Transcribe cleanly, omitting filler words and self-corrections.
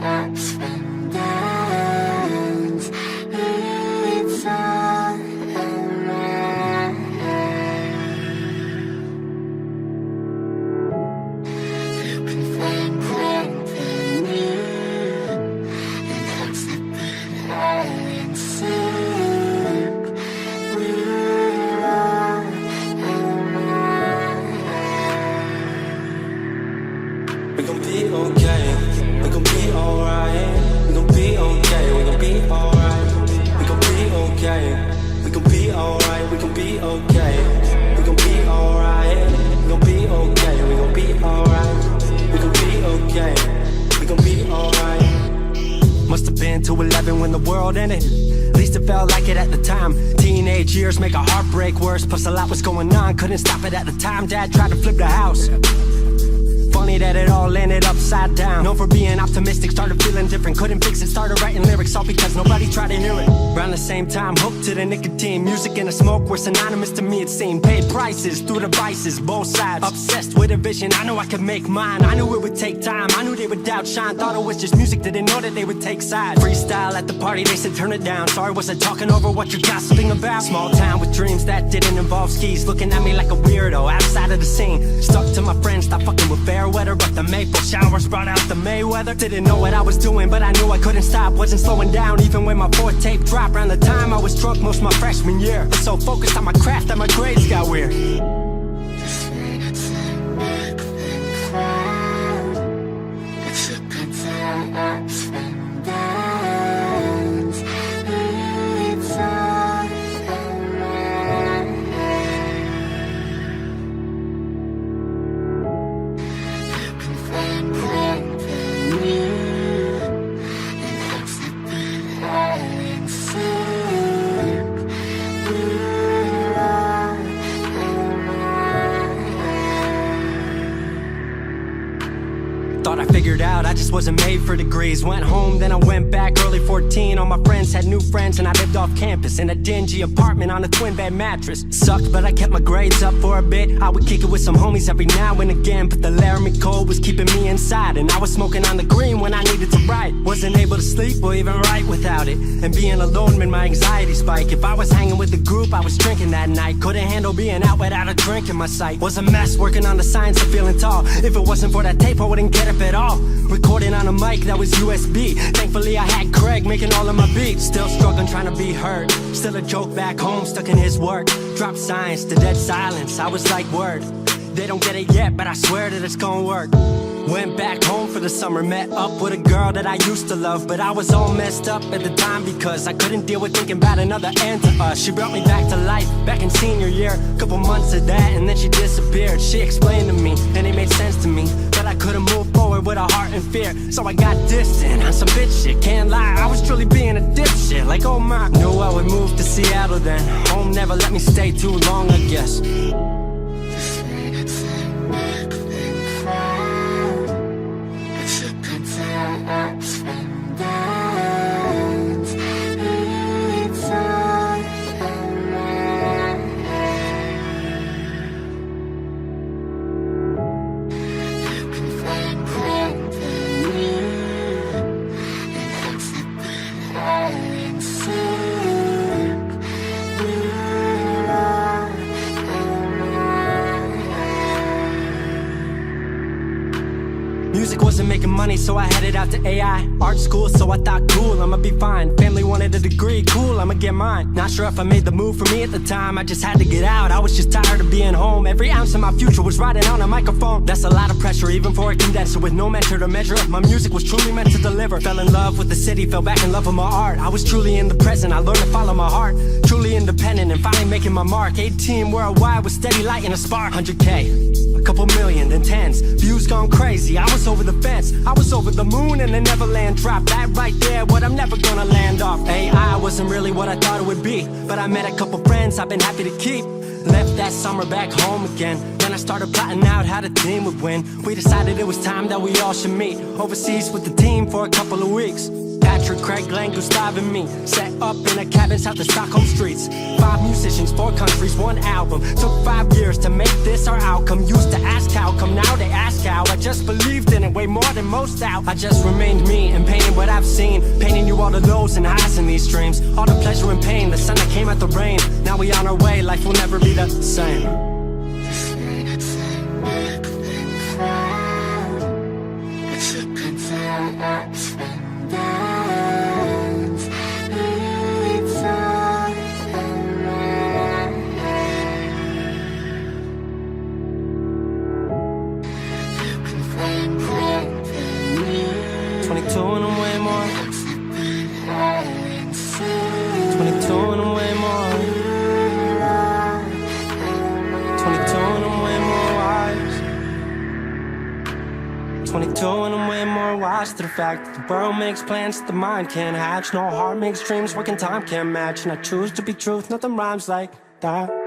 ups and downs. It's all around. You can find something new and hopes that been hiding soon. We're all around. We gon' be okay, we gon' be alright. We gon' be okay, we gon' be alright. We gon' be okay, we gon' be alright. We gon' be okay, we gon' be alright. We gon' be okay, we gon' be alright. We gon' be okay, we gon' be alright. Must've been 211 when the world ended. At least it felt like it at the time. Teenage years make a heartbreak worse. Plus a lot was going on, couldn't stop it at the time. Dad tried to flip the house. Funny that it all ended upside down. Known for being optimistic, started feeling different. Couldn't fix it, started writing lyrics, all because nobody tried to hear it. Around the same time, hooked to the nicotine. Music and the smoke were synonymous to me, it seemed. Paid prices through the vices, both sides. Obsessed with a vision, I knew I could make mine. I knew it would take time, I knew they would outshine. Thought it was just music, didn't know that they would take sides. Freestyle at the party, they said turn it down. Sorry, wasn't talking over what you're gossiping about. Small town with dreams that didn't involve skis. Looking at me like a weirdo, outside of the scene. Stuck to my friends, stopped fucking with fair weather. But the maple showers brought out the Mayweather. Didn't know what I was doing, but I knew I couldn't stop. Wasn't slowing down, even when my fourth tape dropped. Around the time I was drunk most my freshman year. Was so focused on my craft that my grades got weird. Just wanted to make things right. It's a good time, ups and downs. It's all around. You can find something new and hopes that been hiding soon. We're all around. Thought I figured out I just wasn't made for degrees. Went home, then I went back early 14. All my friends had new friends and I lived off campus in a dingy apartment on a twin bed mattress. Sucked, but I kept my grades up for a bit. I would kick it with some homies every now and again, but the Laramie cold was keeping me inside. And I was smoking on the green when I needed to write. Wasn't able to sleep or even write without it. And being alone made my anxiety spike. If I was hanging with the group, I was drinking that night. Couldn't handle being out without a drink in my sight. Was a mess working on the science of feeling tall. If it wasn't for that tape, I wouldn't get up at all. Recording on a mic that was USB. Thankfully I had Craig making all of my beats. Still struggling trying to be heard. Still a joke back home, stuck in his work. Dropped science to dead silence, I was like word. They don't get it yet, but I swear that it's gonna work. Went back home for the summer, met up with a girl that I used to love. But I was all messed up at the time because I couldn't deal with thinking about another end to us. She brought me back to life, back in senior year. Couple months of that and then she disappeared. She explained to me and it made sense to me, but I couldn't move forward with a heart in fear. So I got distant on some bitch shit, can't lie, I was truly being a dipshit. Like oh my, knew I would move to Seattle then. Home never let me stay too long, I guess. Just wanted to make things right. It's a good time, ups and downs. It's all around. You can find something new and hopes that been hiding soon. We're all around. Music wasn't making money, so I headed out to AI art school, so I thought cool, I'ma be fine. Family wanted a degree, cool, I'ma get mine. Not sure if I made the move for me at the time, I just had to get out. I was just tired of being home. Every ounce of my future was riding on a microphone. That's a lot of pressure, even for a condenser with no mentor to measure up. My music was truly meant to deliver. Fell in love with the city, fell back in love with my art. I was truly in the present, I learned to follow my heart. Truly independent and finally making my mark. 18 worldwide with steady lighting a spark. 100K, a couple million, then tens. Views gone crazy, I was over the fence. I was over the moon and the Neverland dropped. That right there, what I'm never gonna land off. AI wasn't really what I thought it would be, but I met a couple friends I've been happy to keep. Left that summer back home again. Then I started plotting out how the team would win. We decided it was time that we all should meet overseas with the team for a couple of weeks. Patrick, Craig, Glenn, Gustav, and me set up in a cabin south of Stockholm streets. 5 musicians, 4 countries, 1 album. Took 5 years to make this our outcome. Used to ask how come, now they ask how. I just believed in it way more than most out. I just remained me and painted what I've seen, painting you all the lows and highs in these dreams, all the pleasure and pain, the sun that came out the rain. Now we on our way, life will never be the same. And I'm way more. 22 and I'm way more. 22 and I'm way more wise. 22 and I'm way more wise to the fact that the world makes plans that the mind can't hatch. No heart makes dreams, working time can't match. And I choose to be truth, nothing rhymes like that.